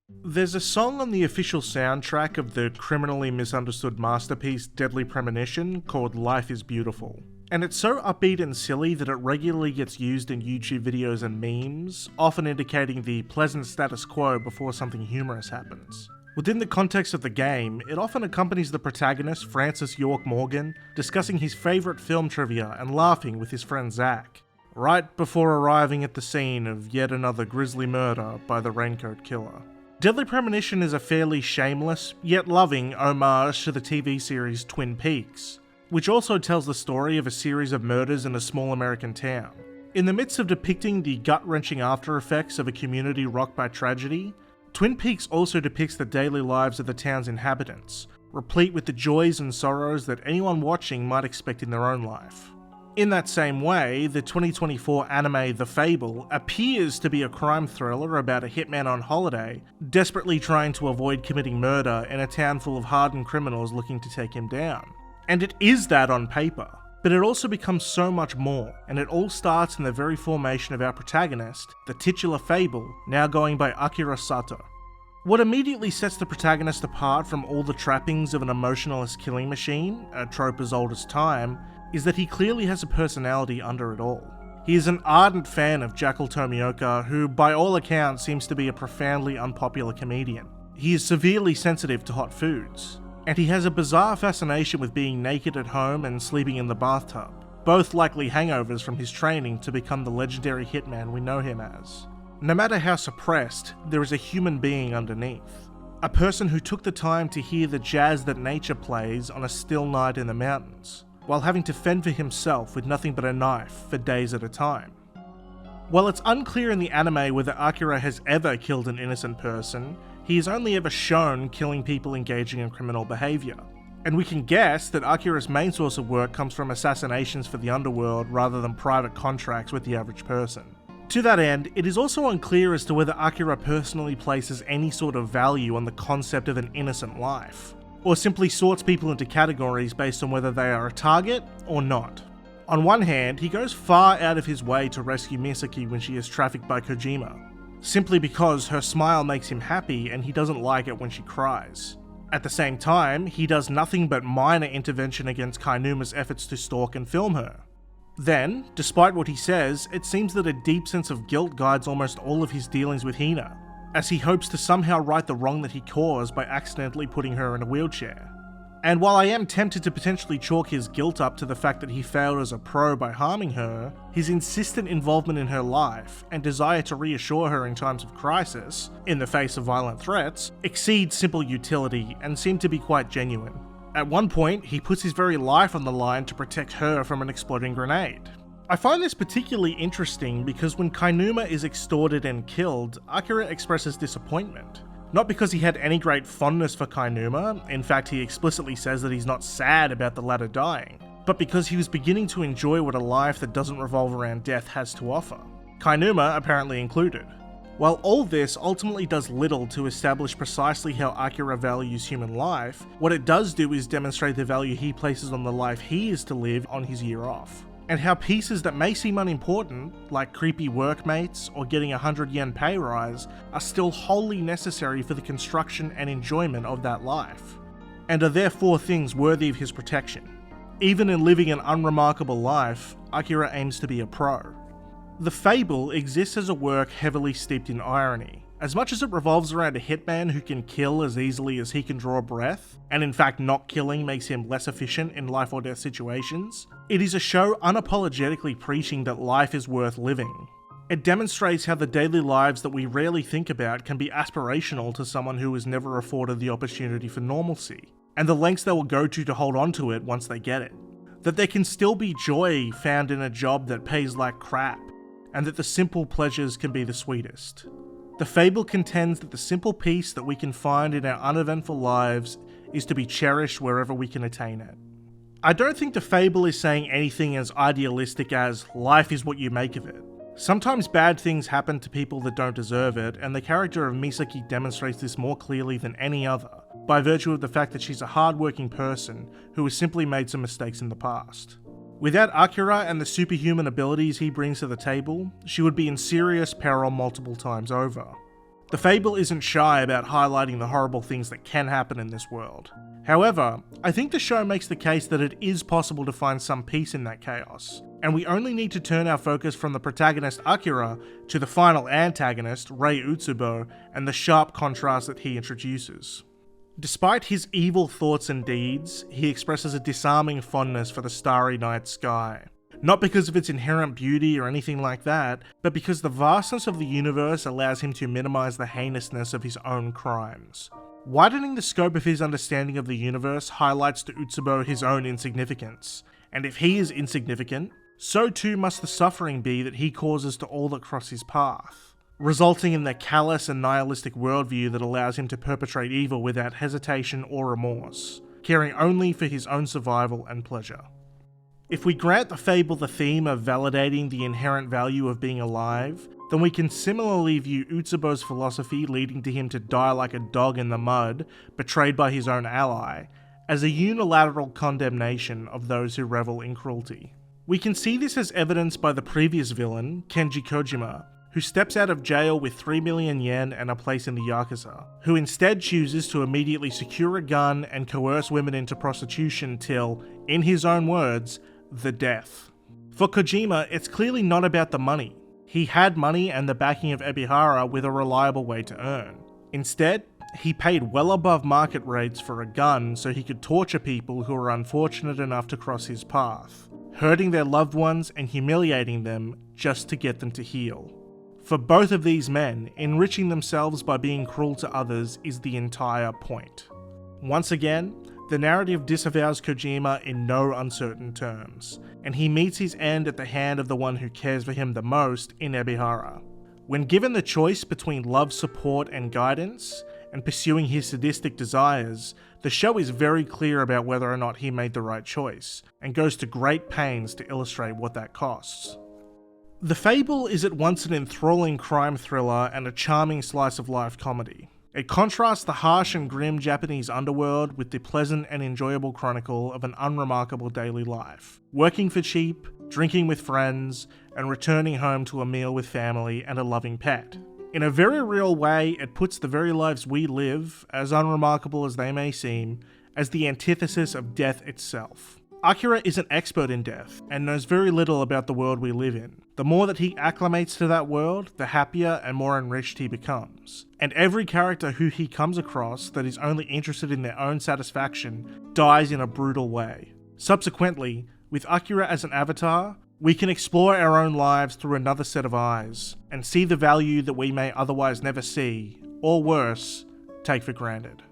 There's a song on the official soundtrack of the criminally misunderstood masterpiece Deadly Premonition called Life is Beautiful. And it's so upbeat and silly that it regularly gets used in YouTube videos and memes, often indicating the pleasant status quo before something humorous happens. Within the context of the game, it often accompanies the protagonist, Francis York Morgan, discussing his favourite film trivia and laughing with his friend Zach, right before arriving at the scene of yet another grisly murder by the Raincoat Killer. Deadly Premonition is a fairly shameless, yet loving homage to the TV series Twin Peaks, which also tells the story of a series of murders in a small American town. In the midst of depicting the gut-wrenching after effects of a community rocked by tragedy, Twin Peaks also depicts the daily lives of the town's inhabitants, replete with the joys and sorrows that anyone watching might expect in their own life. In that same way, the 2024 anime The Fable appears to be a crime thriller about a hitman on holiday, desperately trying to avoid committing murder in a town full of hardened criminals looking to take him down. And it is that on paper, but it also becomes so much more, and it all starts in the very formation of our protagonist, the titular Fable, now going by Akira Sato. What immediately sets the protagonist apart from all the trappings of an emotionless killing machine, a trope as old as time, is that he clearly has a personality under it all. He is an ardent fan of Jackal Tomioka, who by all accounts seems to be a profoundly unpopular comedian. He is severely sensitive to hot foods, and he has a bizarre fascination with being naked at home and sleeping in the bathtub, both likely hangovers from his training to become the legendary hitman we know him as. No matter how suppressed, there is a human being underneath. A person who took the time to hear the jazz that nature plays on a still night in the mountains, while having to fend for himself with nothing but a knife for days at a time. While it's unclear in the anime whether Akira has ever killed an innocent person, he is only ever shown killing people engaging in criminal behaviour. And we can guess that Akira's main source of work comes from assassinations for the underworld rather than private contracts with the average person. To that end, it is also unclear as to whether Akira personally places any sort of value on the concept of an innocent life, or simply sorts people into categories based on whether they are a target or not. On one hand, he goes far out of his way to rescue Misaki when she is trafficked by Kojima, simply because her smile makes him happy and he doesn't like it when she cries. At the same time, he does nothing but minor intervention against Kainuma's efforts to stalk and film her. Then, despite what he says, it seems that a deep sense of guilt guides almost all of his dealings with Hina, as he hopes to somehow right the wrong that he caused by accidentally putting her in a wheelchair. And while I am tempted to potentially chalk his guilt up to the fact that he failed as a pro by harming her, his insistent involvement in her life and desire to reassure her in times of crisis, in the face of violent threats, exceed simple utility and seem to be quite genuine. At one point, he puts his very life on the line to protect her from an exploding grenade. I find this particularly interesting because when Kainuma is extorted and killed, Akira expresses disappointment. Not because he had any great fondness for Kainuma, in fact he explicitly says that he's not sad about the latter dying, but because he was beginning to enjoy what a life that doesn't revolve around death has to offer. Kainuma apparently included. While all this ultimately does little to establish precisely how Akira values human life, what it does do is demonstrate the value he places on the life he is to live on his year off, and how pieces that may seem unimportant, like creepy workmates or getting a 100 yen pay rise, are still wholly necessary for the construction and enjoyment of that life, and are therefore things worthy of his protection. Even in living an unremarkable life, Akira aims to be a pro. The Fable exists as a work heavily steeped in irony. As much as it revolves around a hitman who can kill as easily as he can draw breath, and in fact not killing makes him less efficient in life or death situations, it is a show unapologetically preaching that life is worth living. It demonstrates how the daily lives that we rarely think about can be aspirational to someone who is never afforded the opportunity for normalcy, and the lengths they will go to hold on to it once they get it. That there can still be joy found in a job that pays like crap, and that the simple pleasures can be the sweetest. The Fable contends that the simple peace that we can find in our uneventful lives is to be cherished wherever we can attain it. I don't think the Fable is saying anything as idealistic as life is what you make of it. Sometimes bad things happen to people that don't deserve it, and the character of Misaki demonstrates this more clearly than any other, by virtue of the fact that she's a hard-working person who has simply made some mistakes in the past. Without Akira and the superhuman abilities he brings to the table, she would be in serious peril multiple times over. The Fable isn't shy about highlighting the horrible things that can happen in this world. However, I think the show makes the case that it is possible to find some peace in that chaos, and we only need to turn our focus from the protagonist Akira to the final antagonist, Rei Utsubo, and the sharp contrast that he introduces. Despite his evil thoughts and deeds, he expresses a disarming fondness for the starry night sky. Not because of its inherent beauty or anything like that, but because the vastness of the universe allows him to minimize the heinousness of his own crimes. Widening the scope of his understanding of the universe highlights to Utsubo his own insignificance, and if he is insignificant, so too must the suffering be that he causes to all that cross his path, resulting in the callous and nihilistic worldview that allows him to perpetrate evil without hesitation or remorse, caring only for his own survival and pleasure. If we grant the Fable the theme of validating the inherent value of being alive, then we can similarly view Utsubo's philosophy leading to him to die like a dog in the mud, betrayed by his own ally, as a unilateral condemnation of those who revel in cruelty. We can see this as evidenced by the previous villain, Kenji Kojima, who steps out of jail with 3 million yen and a place in the Yakuza, who instead chooses to immediately secure a gun and coerce women into prostitution till, in his own words, the death. For Kojima, it's clearly not about the money. He had money and the backing of Ebihara with a reliable way to earn. Instead, he paid well above market rates for a gun so he could torture people who were unfortunate enough to cross his path, hurting their loved ones and humiliating them just to get them to heal. For both of these men, enriching themselves by being cruel to others is the entire point. Once again, the narrative disavows Kojima in no uncertain terms, and he meets his end at the hand of the one who cares for him the most in Ebihara. When given the choice between love, support, and guidance, and pursuing his sadistic desires, the show is very clear about whether or not he made the right choice, and goes to great pains to illustrate what that costs. The Fable is at once an enthralling crime thriller and a charming slice-of-life comedy. It contrasts the harsh and grim Japanese underworld with the pleasant and enjoyable chronicle of an unremarkable daily life, working for cheap, drinking with friends, and returning home to a meal with family and a loving pet. In a very real way, it puts the very lives we live, as unremarkable as they may seem, as the antithesis of death itself. Akira is an expert in death, and knows very little about the world we live in. The more that he acclimates to that world, the happier and more enriched he becomes. And every character who he comes across that is only interested in their own satisfaction dies in a brutal way. Subsequently, with Akira as an avatar, we can explore our own lives through another set of eyes, and see the value that we may otherwise never see, or worse, take for granted.